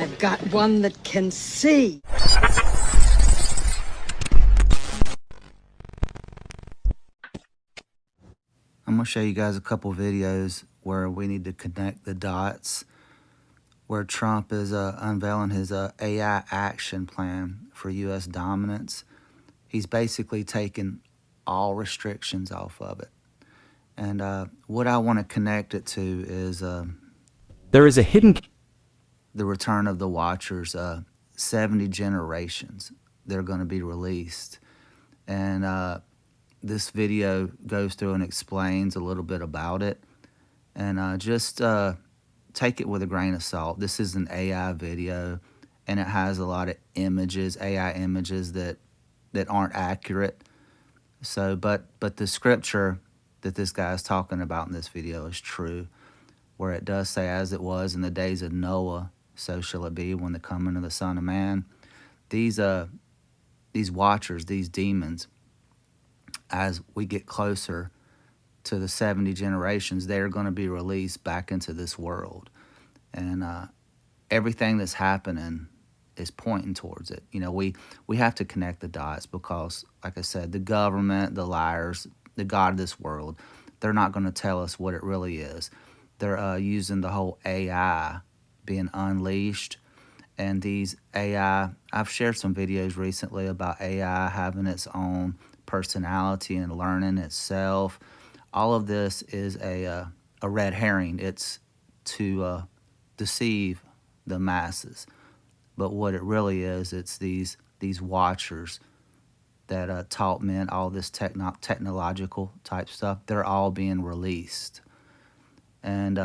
I've got one that can see. I'm going to show you guys a couple videos where we need to connect the dots, where Trump is unveiling his AI action plan for U.S. dominance. He's basically taken all restrictions off of it. And what I want to connect it to is there is a hidden the return of the Watchers, 70 generations. They're going to be released. And this video goes through and explains a little bit about it. And just take it with a grain of salt. This is an AI video, and it has a lot of images, AI images that aren't accurate. So, but the scripture that this guy is talking about in this video is true, where it does say, as it was in the days of Noah, so shall it be when the coming of the Son of Man. These watchers, these demons, as we get closer to the 70 generations, they're going to be released back into this world. And everything that's happening is pointing towards it. You know, we have to connect the dots because, like I said, the government, the liars, the God of this world, they're not going to tell us what it really is. They're using the whole AI being unleashed. And these AI, I've shared some videos recently about AI having its own personality and learning itself. All of this is a red herring. It's to deceive the masses. But what it really is, it's these watchers that taught men all this technological type stuff. They're all being released. And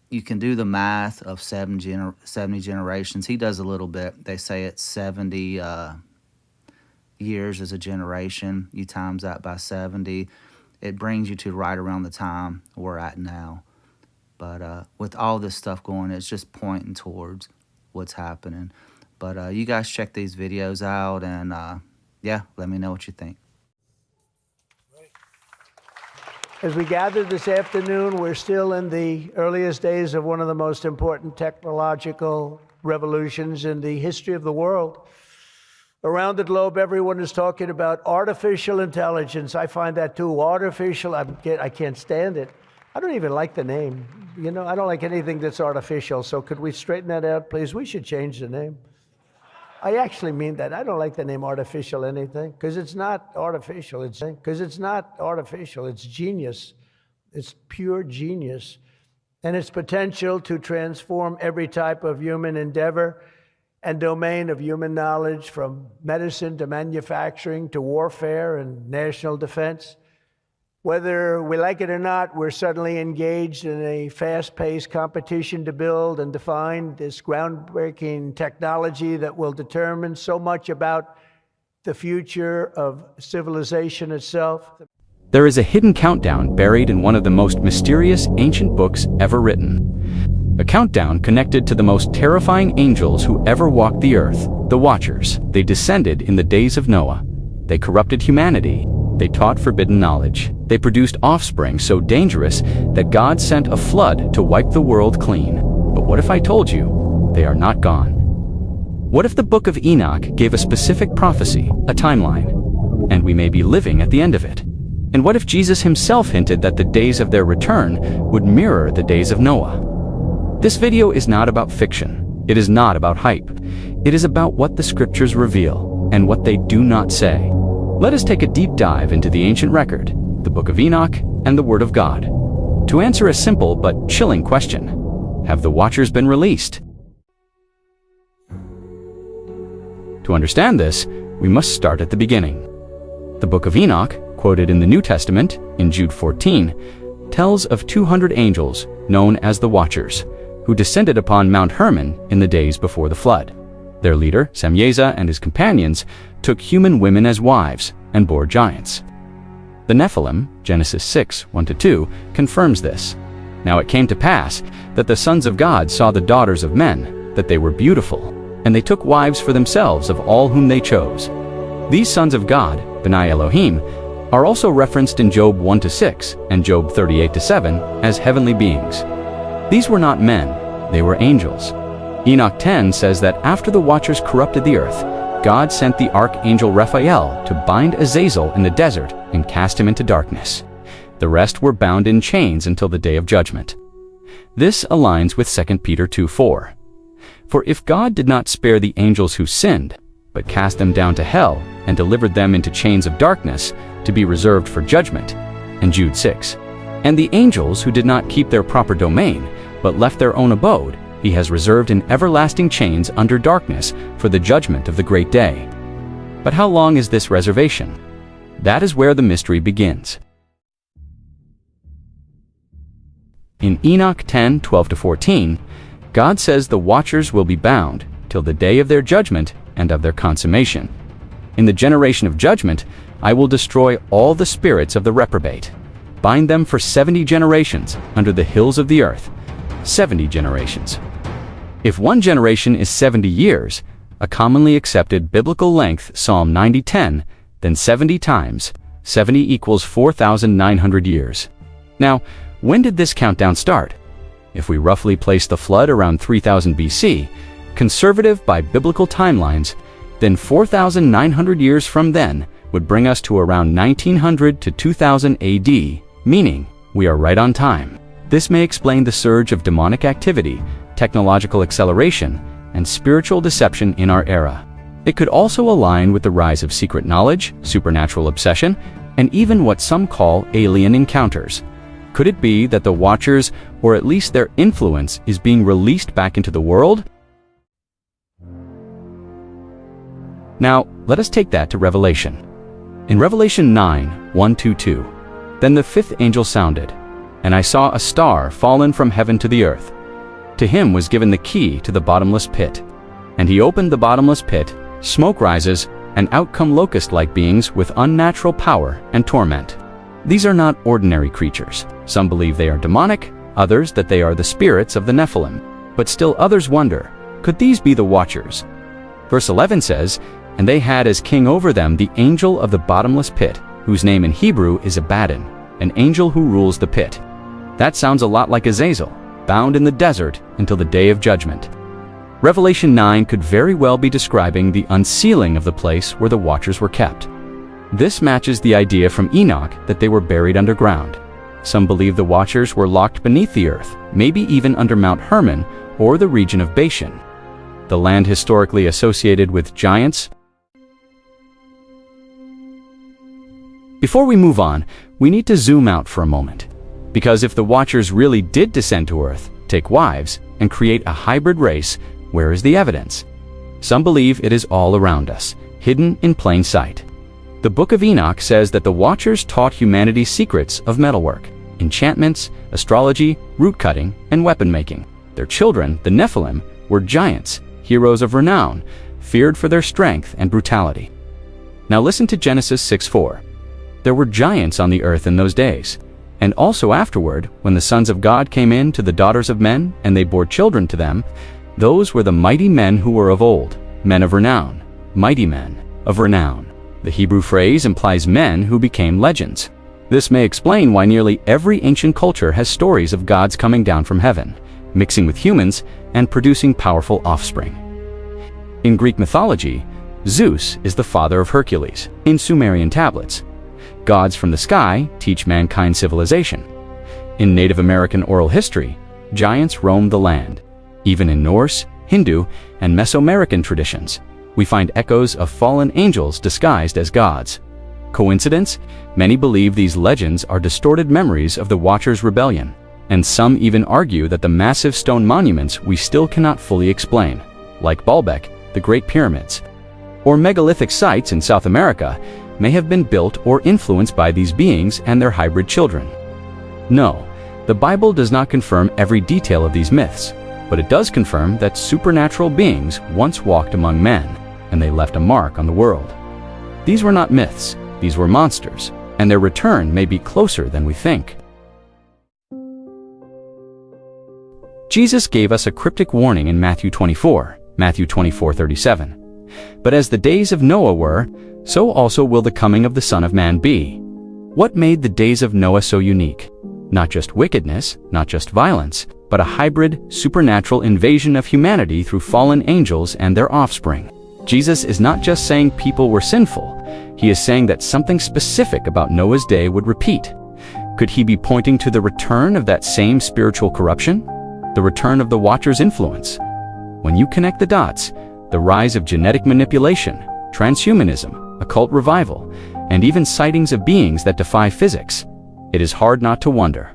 you can do the math of 70 generations. He does a little bit. They say it's 70 years as a generation. You times that by 70. It brings you to right around the time we're at now. But with all this stuff going, it's just pointing towards what's happening. But you guys check these videos out, and yeah, let me know what you think. As we gather this afternoon, we're still in the earliest days of one of the most important technological revolutions in the history of the world. Around the globe, everyone is talking about artificial intelligence. I find that too. Artificial, I can't stand it. I don't even like the name. You know, I don't like anything that's artificial. So could we straighten that out, please? We should change the name. I actually mean that. I don't like the name artificial anything, because it's not artificial. It's genius. It's pure genius. And its potential to transform every type of human endeavor and domain of human knowledge, from medicine to manufacturing to warfare and national defense. Whether we like it or not, we're suddenly engaged in a fast-paced competition to build and define this groundbreaking technology that will determine so much about the future of civilization itself. There is a hidden countdown buried in one of the most mysterious ancient books ever written. A countdown connected to the most terrifying angels who ever walked the earth, the Watchers. They descended in the days of Noah. They corrupted humanity. They taught forbidden knowledge. They produced offspring so dangerous that God sent a flood to wipe the world clean. But what if I told you they are not gone? What if the book of Enoch gave a specific prophecy, a timeline, and we may be living at the end of it? And what if Jesus himself hinted that the days of their return would mirror the days of Noah? This video is not about fiction. It is not about hype. It is about what the scriptures reveal and what they do not say. Let us take a deep dive into the ancient record, the Book of Enoch, and the Word of God, to answer a simple but chilling question: have the Watchers been released? To understand this, we must start at the beginning. The Book of Enoch, quoted in the New Testament, in Jude 14, tells of 200 angels, known as the Watchers, who descended upon Mount Hermon in the days before the flood. Their leader, Samyaza, and his companions took human women as wives and bore giants. The Nephilim, Genesis 6, 1-2, confirms this. Now it came to pass that the sons of God saw the daughters of men, that they were beautiful, and they took wives for themselves of all whom they chose. These sons of God, B'nai Elohim, are also referenced in Job 1-6 and Job 38-7 as heavenly beings. These were not men, they were angels. Enoch 10 says that after the watchers corrupted the earth, God sent the archangel Raphael to bind Azazel in the desert and cast him into darkness. The rest were bound in chains until the day of judgment. This aligns with 2 Peter 2:4. For if God did not spare the angels who sinned, but cast them down to hell and delivered them into chains of darkness to be reserved for judgment, and Jude 6. And the angels who did not keep their proper domain, but left their own abode, he has reserved in everlasting chains under darkness for the judgment of the great day. But how long is this reservation? That is where the mystery begins. In Enoch 10:12-14, God says the watchers will be bound till the day of their judgment and of their consummation. In the generation of judgment, I will destroy all the spirits of the reprobate, bind them for 70 generations under the hills of the earth. 70 generations. If one generation is 70 years, a commonly accepted biblical length Psalm 90:10, then 70 times 70 equals 4,900 years. Now, when did this countdown start? If we roughly place the flood around 3000 BC, conservative by biblical timelines, then 4,900 years from then would bring us to around 1900 to 2000 AD, meaning we are right on time. This may explain the surge of demonic activity, technological acceleration, and spiritual deception in our era. It could also align with the rise of secret knowledge, supernatural obsession, and even what some call alien encounters. Could it be that the Watchers, or at least their influence, is being released back into the world? Now, let us take that to Revelation. In Revelation 9:1-2, then the fifth angel sounded, and I saw a star fallen from heaven to the earth. To him was given the key to the bottomless pit. And he opened the bottomless pit, smoke rises, and out come locust-like beings with unnatural power and torment. These are not ordinary creatures. Some believe they are demonic, others that they are the spirits of the Nephilim. But still others wonder, could these be the Watchers? Verse 11 says, and they had as king over them the angel of the bottomless pit, whose name in Hebrew is Abaddon, an angel who rules the pit. That sounds a lot like Azazel, bound in the desert until the day of judgment. Revelation 9 could very well be describing the unsealing of the place where the Watchers were kept. This matches the idea from Enoch that they were buried underground. Some believe the Watchers were locked beneath the earth, maybe even under Mount Hermon or the region of Bashan, the land historically associated with giants. Before we move on, we need to zoom out for a moment. Because if the Watchers really did descend to earth, take wives, and create a hybrid race, where is the evidence? Some believe it is all around us, hidden in plain sight. The Book of Enoch says that the Watchers taught humanity secrets of metalwork, enchantments, astrology, root cutting, and weapon making. Their children, the Nephilim, were giants, heroes of renown, feared for their strength and brutality. Now listen to Genesis 6:4. There were giants on the earth in those days, and also afterward, when the sons of God came in to the daughters of men, and they bore children to them, those were the mighty men who were of old, men of renown, mighty men of renown. The Hebrew phrase implies men who became legends. This may explain why nearly every ancient culture has stories of gods coming down from heaven, mixing with humans, and producing powerful offspring. In Greek mythology, Zeus is the father of Hercules. In Sumerian tablets, gods from the sky teach mankind civilization. In Native American oral history, giants roamed the land. Even in Norse, Hindu, and Mesoamerican traditions, we find echoes of fallen angels disguised as gods. Coincidence? Many believe these legends are distorted memories of the Watchers' rebellion, and some even argue that the massive stone monuments we still cannot fully explain, like Baalbek, the Great Pyramids, or megalithic sites in South America, may have been built or influenced by these beings and their hybrid children. No, the Bible does not confirm every detail of these myths, but it does confirm that supernatural beings once walked among men, and they left a mark on the world. These were not myths, these were monsters, and their return may be closer than we think. Jesus gave us a cryptic warning in Matthew 24:37. But as the days of Noah were, so also will the coming of the Son of Man be. What made the days of Noah so unique? Not just wickedness, not just violence, but a hybrid, supernatural invasion of humanity through fallen angels and their offspring. Jesus is not just saying people were sinful, he is saying that something specific about Noah's day would repeat. Could he be pointing to the return of that same spiritual corruption? The return of the Watcher's influence? When you connect the dots, the rise of genetic manipulation, transhumanism, occult revival, and even sightings of beings that defy physics, it is hard not to wonder.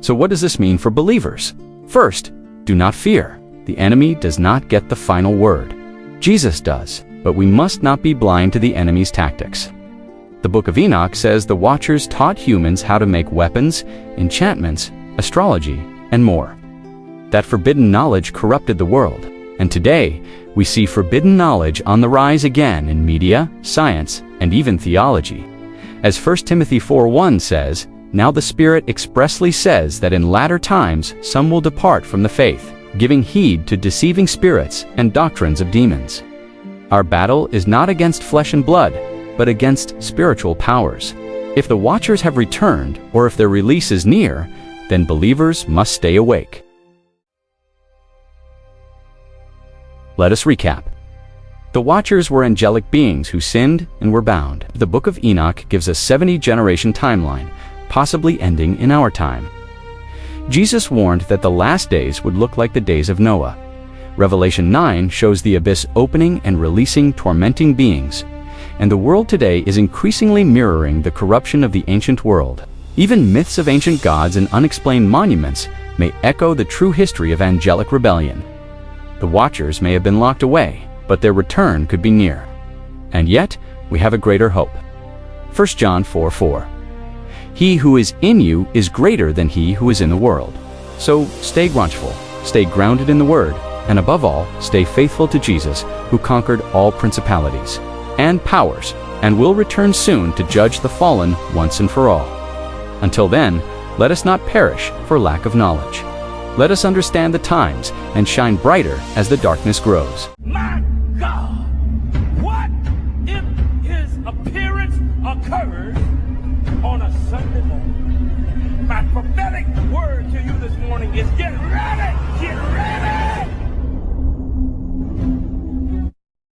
So what does this mean for believers? First, do not fear. The enemy does not get the final word. Jesus does, but we must not be blind to the enemy's tactics. The Book of Enoch says the Watchers taught humans how to make weapons, enchantments, astrology, and more. That forbidden knowledge corrupted the world, and today we see forbidden knowledge on the rise again in media, science, and even theology. As 1 Timothy 4:1 says, "Now the Spirit expressly says that in latter times some will depart from the faith, giving heed to deceiving spirits and doctrines of demons." Our battle is not against flesh and blood, but against spiritual powers. If the Watchers have returned, or if their release is near, then believers must stay awake. Let us recap. The Watchers were angelic beings who sinned and were bound. The Book of Enoch gives a 70-generation timeline, possibly ending in our time. Jesus warned that the last days would look like the days of Noah. Revelation 9 shows the abyss opening and releasing tormenting beings. And the world today is increasingly mirroring the corruption of the ancient world. Even myths of ancient gods and unexplained monuments may echo the true history of angelic rebellion. The Watchers may have been locked away, but their return could be near. And yet, we have a greater hope. 1 John 4:4. He who is in you is greater than he who is in the world. So stay watchful, stay grounded in the Word, and above all, stay faithful to Jesus, who conquered all principalities and powers, and will return soon to judge the fallen once and for all. Until then, let us not perish for lack of knowledge. Let us understand the times and shine brighter as the darkness grows.